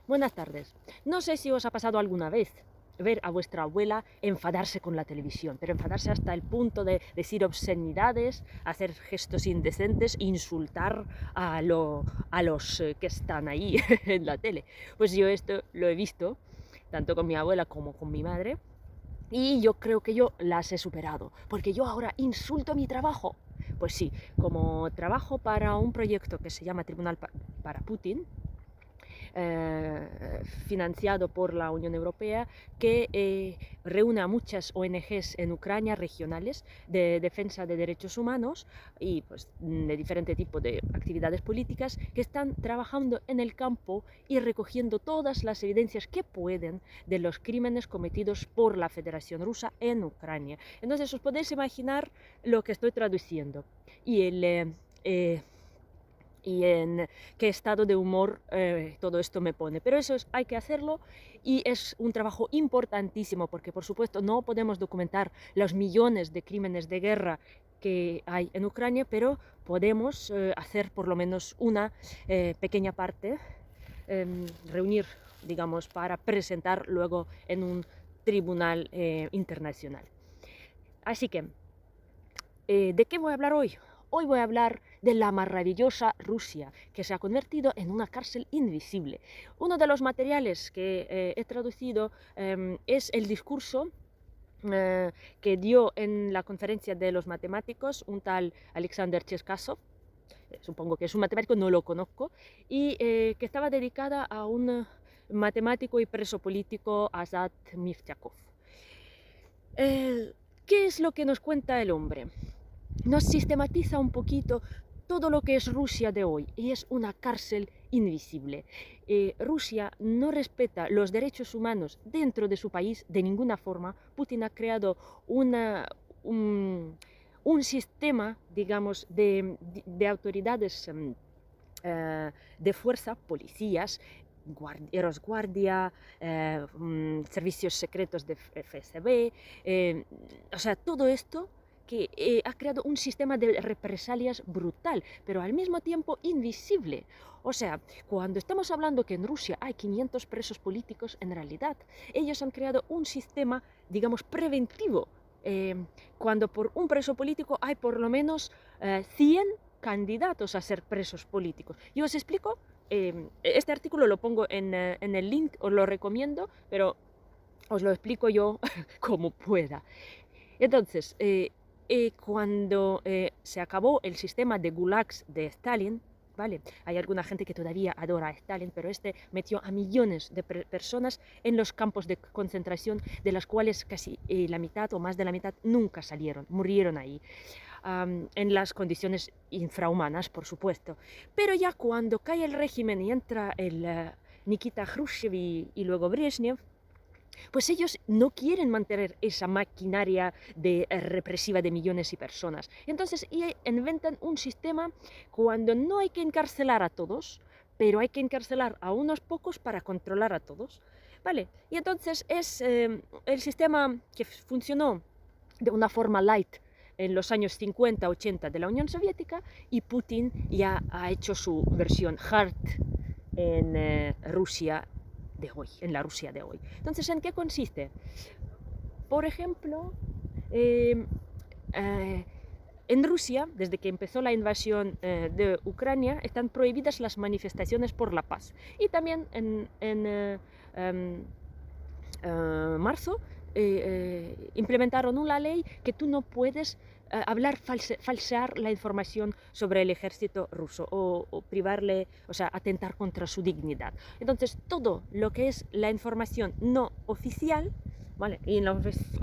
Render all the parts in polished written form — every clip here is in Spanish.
Buenas tardes. No sé si os ha pasado alguna vez ver a vuestra abuela enfadarse con la televisión, pero enfadarse hasta el punto de decir obscenidades, hacer gestos indecentes, insultar a los que están ahí en la tele. Pues yo esto lo he visto, tanto con mi abuela como con mi madre, y yo creo que yo las he superado, porque yo ahora insulto mi trabajo. Pues sí, como trabajo para un proyecto que se llama Tribunal para Putin, financiado por la Unión Europea, que reúne a muchas ONGs en Ucrania regionales de defensa de derechos humanos y pues, de diferente tipo de actividades políticas que están trabajando en el campo y recogiendo todas las evidencias que pueden de los crímenes cometidos por la Federación Rusa en Ucrania. Entonces os podéis imaginar lo que estoy traduciendo y en qué estado de humor todo esto me pone. Pero eso hay que hacerlo y es un trabajo importantísimo porque, por supuesto, no podemos documentar los millones de crímenes de guerra que hay en Ucrania, pero podemos hacer por lo menos una pequeña parte, reunir, digamos, para presentar luego en un tribunal internacional. Así que, ¿de qué voy a hablar hoy? Hoy voy a hablar de la maravillosa Rusia, que se ha convertido en una cárcel invisible. Uno de los materiales que he traducido es el discurso que dio en la conferencia de los matemáticos un tal Alexander Cherkasov, supongo que es un matemático, no lo conozco, y que estaba dedicada a un matemático y preso político, Azat Miftakov. ¿Qué es lo que nos cuenta el hombre? Nos sistematiza un poquito todo lo que es Rusia de hoy y es una cárcel invisible. Rusia no respeta los derechos humanos dentro de su país de ninguna forma. Putin ha creado un sistema, digamos, de autoridades de fuerza, policías, guardia, servicios secretos de FSB, o sea, todo esto que ha creado un sistema de represalias brutal, pero al mismo tiempo invisible. O sea, cuando estamos hablando que en Rusia hay 500 presos políticos, en realidad ellos han creado un sistema, digamos, preventivo. Cuando por un preso político hay por lo menos 100 candidatos a ser presos políticos. Yo os explico, este artículo lo pongo en el link, os lo recomiendo, pero os lo explico yo como pueda. Entonces, cuando se acabó el sistema de gulags de Stalin, ¿vale? Hay alguna gente que todavía adora a Stalin, pero este metió a millones de personas en los campos de concentración, de las cuales casi la mitad o más de la mitad nunca salieron, murieron ahí. En las condiciones infrahumanas, por supuesto. Pero ya cuando cae el régimen y entra el Nikita Khrushchev y luego Brezhnev, pues ellos no quieren mantener esa maquinaria represiva de millones de personas. Entonces inventan un sistema cuando no hay que encarcelar a todos, pero hay que encarcelar a unos pocos para controlar a todos. ¿Vale? Y entonces es el sistema que funcionó de una forma light en los años 50-80 de la Unión Soviética, y Putin ya ha hecho su versión hard en Rusia de hoy, en la Rusia de hoy. Entonces, ¿en qué consiste? Por ejemplo, en Rusia, desde que empezó la invasión de Ucrania, están prohibidas las manifestaciones por la paz. Y también en marzo implementaron una ley que tú no puedes falsear la información sobre el ejército ruso o privarle, o sea, atentar contra su dignidad. Entonces, todo lo que es la información no oficial, ¿vale? Y en la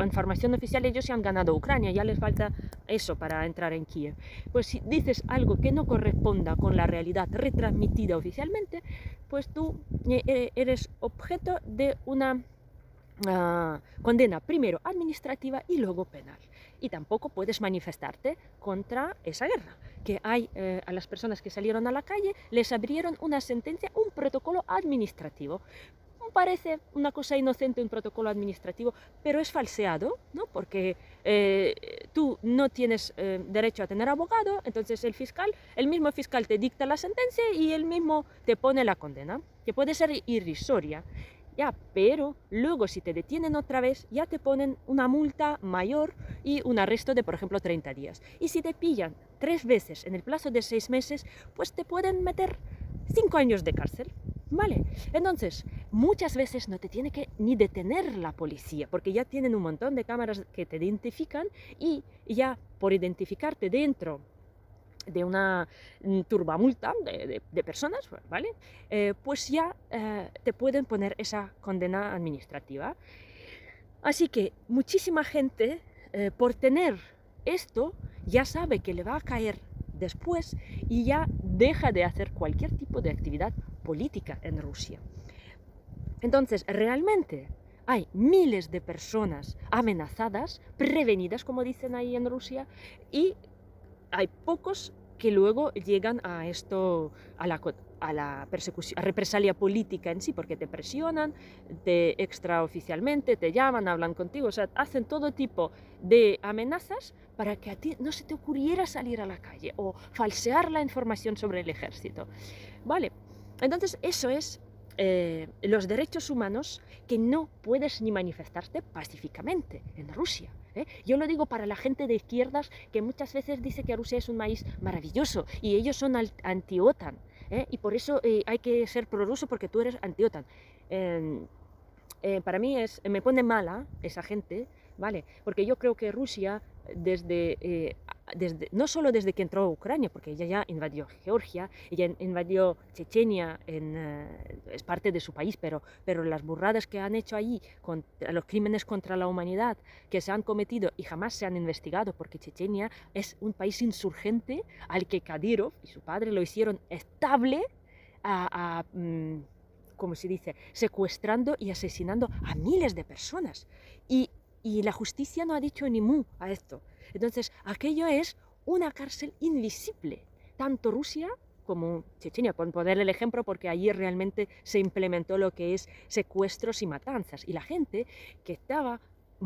información oficial ellos se han ganado Ucrania, ya les falta eso para entrar en Kiev. Pues si dices algo que no corresponda con la realidad retransmitida oficialmente, pues tú eres objeto de una condena primero administrativa y luego penal. Y tampoco puedes manifestarte contra esa guerra. Que hay a las personas que salieron a la calle, les abrieron una sentencia, un protocolo administrativo. Parece una cosa inocente, un protocolo administrativo, pero es falseado, ¿no? Porque tú no tienes derecho a tener abogado, entonces el mismo fiscal te dicta la sentencia y él mismo te pone la condena, que puede ser irrisoria. Ya, pero luego si te detienen otra vez, ya te ponen una multa mayor y un arresto de, por ejemplo, 30 días. Y si te pillan 3 veces en el plazo de 6 meses, pues te pueden meter 5 años de cárcel. ¿Vale? Entonces, muchas veces no te tiene que ni detener la policía, porque ya tienen un montón de cámaras que te identifican y ya por identificarte dentro de una turbamulta de personas, ¿vale? Pues ya te pueden poner esa condena administrativa. Así que muchísima gente, por tener esto, ya sabe que le va a caer después y ya deja de hacer cualquier tipo de actividad política en Rusia. Entonces, realmente hay miles de personas amenazadas, prevenidas, como dicen ahí en Rusia, y hay pocos que luego llegan a esto, a la persecución, a represalia política en sí, porque te presionan, te extraoficialmente, te llaman, hablan contigo, o sea, hacen todo tipo de amenazas para que a ti no se te ocurriera salir a la calle o falsear la información sobre el ejército. Vale, entonces eso es los derechos humanos, que no puedes ni manifestarte pacíficamente en Rusia. Yo lo digo para la gente de izquierdas que muchas veces dice que Rusia es un país maravilloso y ellos son anti-OTAN, y por eso hay que ser prorruso porque tú eres anti-OTAN. Para mí me pone mala esa gente, ¿vale? Porque yo creo que Rusia, no solo desde que entró a Ucrania, porque ella ya invadió Georgia, ella invadió Chechenia, es parte de su país, pero las burradas que han hecho allí, los crímenes contra la humanidad que se han cometido y jamás se han investigado, porque Chechenia es un país insurgente al que Kadyrov y su padre lo hicieron estable como se dice, secuestrando y asesinando a miles de personas. Y la justicia no ha dicho ni mu a esto. Entonces, aquello es una cárcel invisible. Tanto Rusia como Chechenia, por poner el ejemplo, porque allí realmente se implementó lo que es secuestros y matanzas. Y la gente que estaba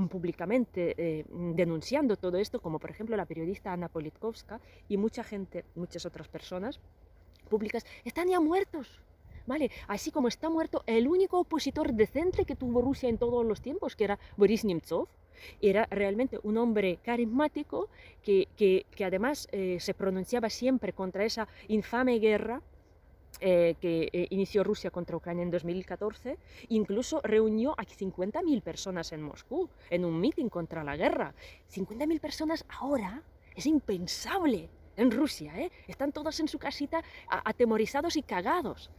públicamente denunciando todo esto, como por ejemplo la periodista Anna Politkovska y mucha gente, muchas otras personas públicas, están ya muertos. ¿Vale? Así como está muerto el único opositor decente que tuvo Rusia en todos los tiempos, que era Boris Nemtsov. Era realmente un hombre carismático que además se pronunciaba siempre contra esa infame guerra que inició Rusia contra Ucrania en 2014, incluso reunió a 50.000 personas en Moscú en un mitin contra la guerra. 50.000 personas ahora es impensable en Rusia, están todos en su casita atemorizados y cagados,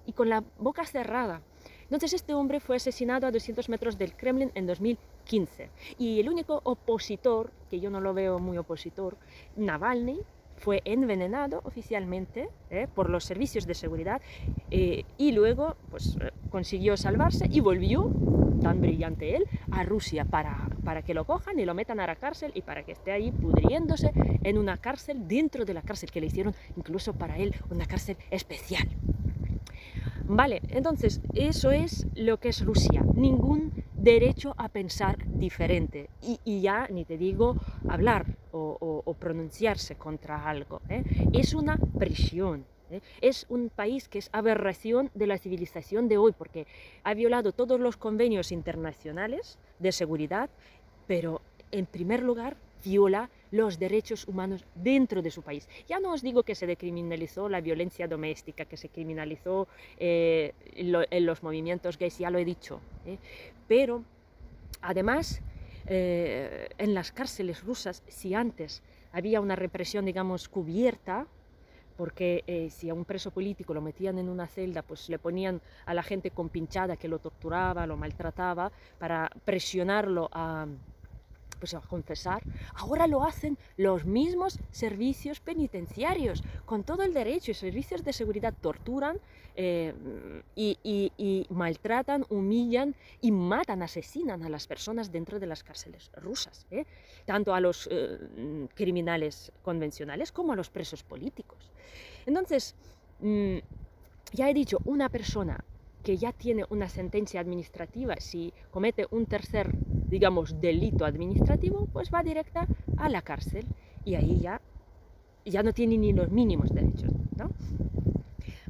y con la boca cerrada. Entonces este hombre fue asesinado a 200 metros del Kremlin en 2015 y el único opositor, que yo no lo veo muy opositor, Navalny, fue envenenado oficialmente por los servicios de seguridad y luego pues, consiguió salvarse y volvió, tan brillante él, a Rusia para que lo cojan y lo metan a la cárcel y para que esté ahí pudriéndose en una cárcel dentro de la cárcel, que le hicieron incluso para él una cárcel especial. Vale, entonces eso es lo que es Rusia, ningún derecho a pensar diferente y ya ni te digo hablar o pronunciarse contra algo, es una prisión. Es un país que es aberración de la civilización de hoy porque ha violado todos los convenios internacionales de seguridad, pero en primer lugar viola los derechos humanos dentro de su país. Ya no os digo que se decriminalizó la violencia doméstica, que se criminalizó en los movimientos gays, ya lo he dicho, pero además en las cárceles rusas, si antes había una represión, digamos, cubierta, porque si a un preso político lo metían en una celda, pues le ponían a la gente con pinchada que lo torturaba, lo maltrataba, para presionarlo a confesar. Ahora lo hacen los mismos servicios penitenciarios, con todo el derecho, y servicios de seguridad torturan y maltratan, humillan y matan, asesinan a las personas dentro de las cárceles rusas, tanto a los criminales convencionales como a los presos políticos. Entonces, ya he dicho, una persona que ya tiene una sentencia administrativa, si comete un tercer digamos, delito administrativo, pues va directa a la cárcel y ahí ya no tiene ni los mínimos derechos, ¿no?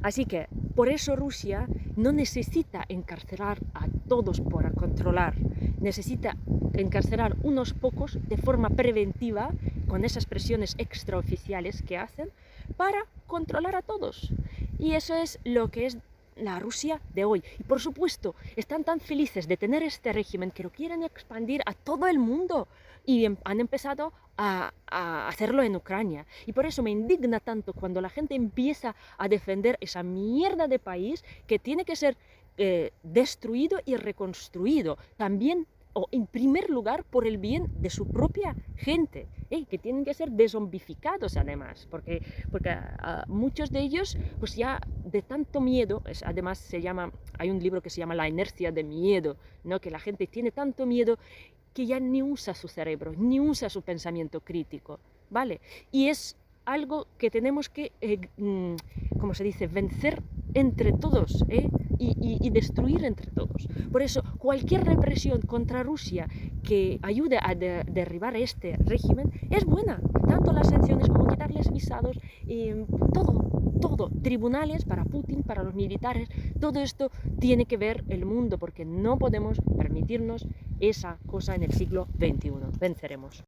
Así que por eso Rusia no necesita encarcelar a todos por controlar, necesita encarcelar unos pocos de forma preventiva, con esas presiones extraoficiales que hacen, para controlar a todos. Y eso es lo que es la Rusia de hoy. Y por supuesto, están tan felices de tener este régimen que lo quieren expandir a todo el mundo. Y han empezado a hacerlo en Ucrania. Y por eso me indigna tanto cuando la gente empieza a defender esa mierda de país que tiene que ser destruido y reconstruido. También, o en primer lugar, por el bien de su propia gente, que tienen que ser deszombificados además, porque muchos de ellos, pues ya de tanto miedo, además hay un libro que se llama La inercia de miedo, ¿no? Que la gente tiene tanto miedo que ya ni usa su cerebro, ni usa su pensamiento crítico, ¿vale? Y es algo que tenemos que, ¿cómo se dice?, vencer entre todos, y destruir entre todos. Por eso, cualquier represión contra Rusia que ayude a derribar este régimen es buena. Tanto las sanciones como quitarles visados, todo, tribunales para Putin, para los militares, todo esto tiene que ver el mundo, porque no podemos permitirnos esa cosa en el siglo XXI. Venceremos.